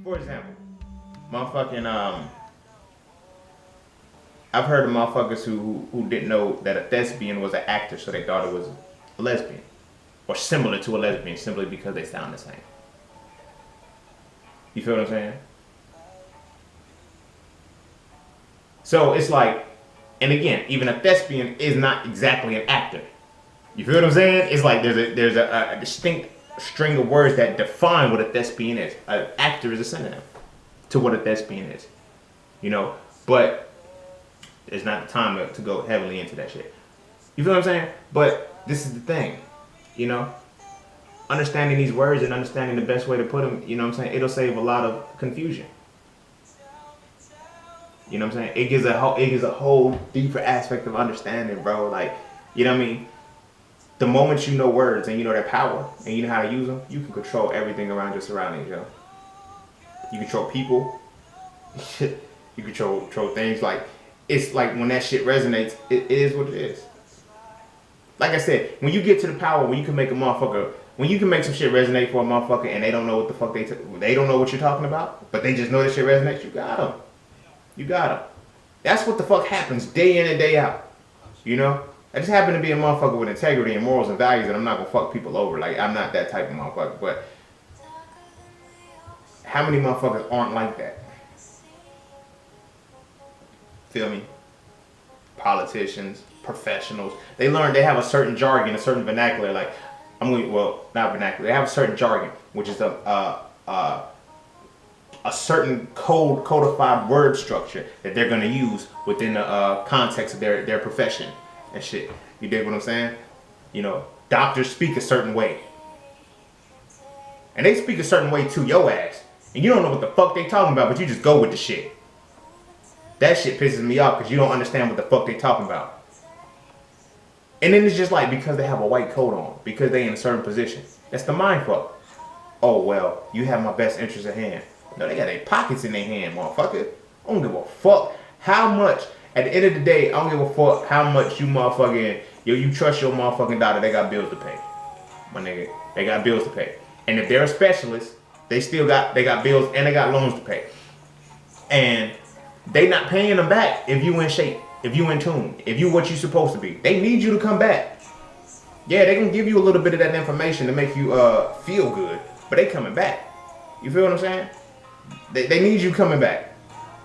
For example, motherfucking I've heard of motherfuckers who didn't know that a thespian was an actor, so they thought it was a lesbian or similar to a lesbian simply because they sound the same. You feel what I'm saying? So it's like, and again, even a thespian is not exactly an actor. You feel what I'm saying? It's like there's a distinct string of words that define what a thespian is. An actor is a synonym to what a thespian is. You know, but it's not the time to go heavily into that shit. You feel what I'm saying? But this is the thing, you know, understanding these words and understanding the best way to put them, you know what I'm saying, it'll save a lot of confusion. You know what I'm saying? It gives a whole deeper aspect of understanding, bro. Like, you know what I mean? The moment you know words and you know their power and you know how to use them, you can control everything around your surroundings, yo. You control people. You control things. Like, it's like when that shit resonates, it is what it is. Like I said, when you get to the power, when you can make a motherfucker, when you can make some shit resonate for a motherfucker and they don't know what the fuck they don't know what you're talking about, but they just know that shit resonates, you got them. You got them. That's what the fuck happens day in and day out. You know? I just happen to be a motherfucker with integrity and morals and values, and I'm not gonna fuck people over. Like, I'm not that type of motherfucker. But how many motherfuckers aren't like that? Feel me? Politicians, professionals. They have a certain jargon, a certain vernacular. Like, not vernacular. They have a certain jargon, which is a certain codified word structure that they're gonna use within the context of their profession and shit. You dig what I'm saying? You know, doctors speak a certain way, and they speak a certain way to your ass, and you don't know what the fuck they talking about, but you just go with the shit. That shit pisses me off because you don't understand what the fuck they talking about. And then it's just like, because they have a white coat on, because they in a certain position. That's the mind fuck. Oh, well, you have my best interest at hand. No, they got their pockets in their hand, motherfucker. I don't give a fuck how much. At the end of the day, I don't give a fuck how much you motherfucking, you trust your motherfucking doctor. They got bills to pay, my nigga. They got bills to pay. And if they're a specialist, they got bills and they got loans to pay. And they not paying them back if you in shape, if you in tune, if you what you supposed to be. They need you to come back. Yeah, they can give you a little bit of that information to make you feel good, but they coming back. You feel what I'm saying? They need you coming back.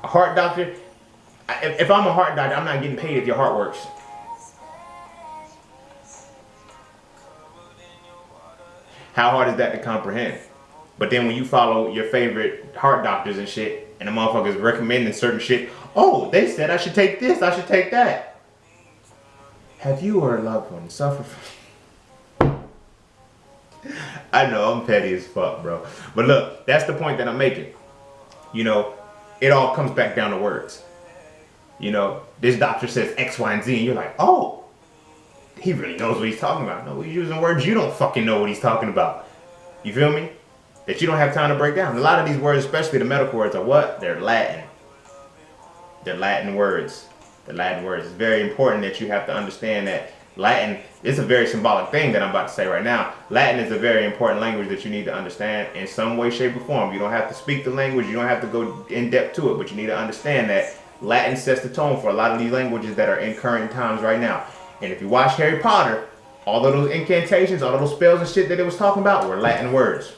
A heart doctor, if I'm a heart doctor, I'm not getting paid if your heart works. How hard is that to comprehend? But then when you follow your favorite heart doctors and shit, and the motherfuckers recommending certain shit, oh, they said I should take this, I should take that. Have you or a loved one suffered from... I know, I'm petty as fuck, bro. But look, that's the point that I'm making. You know, it all comes back down to words. You know, this doctor says X, Y, and Z, and you're like, oh, he really knows what he's talking about. No, he's using words you don't fucking know what he's talking about. You feel me? That you don't have time to break down. A lot of these words, especially the medical words, are what? They're Latin. They're Latin words. The Latin words. It's very important that you have to understand that Latin is a very symbolic thing that I'm about to say right now. Latin is a very important language that you need to understand in some way, shape, or form. You don't have to speak the language. You don't have to go in depth to it, but you need to understand that Latin sets the tone for a lot of these languages that are in current times right now. And if you watch Harry Potter, all of those incantations, all of those spells and shit that it was talking about were Latin words.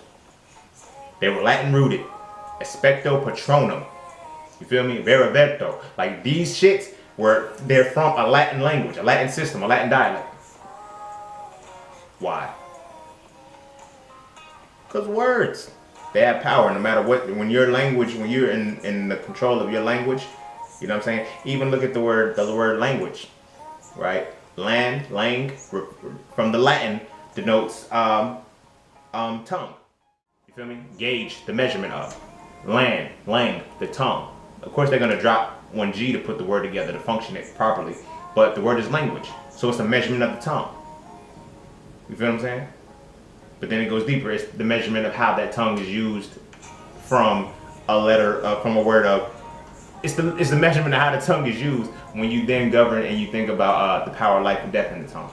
They were Latin rooted. Expecto Patronum. You feel me? Veriverto. Like, these shits they're from a Latin language, a Latin system, a Latin dialect. Why? Because words, they have power no matter what. When your language, when you're in the control of your language, you know what I'm saying? Even look at the word language, right? Lang, from the Latin denotes tongue. You feel me? Gauge, the measurement of. Lang, the tongue. Of course, they're gonna drop one G to put the word together to function it properly, but the word is language, so it's a measurement of the tongue. You feel what I'm saying? But then it goes deeper. It's the measurement of how that tongue is used from a letter, from a word of. It's the measurement of how the tongue is used when you then govern and you think about the power, life, and death in the tongue.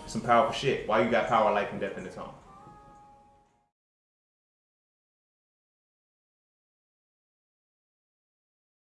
Some powerful shit. Why you got power, life, and death in the tongue?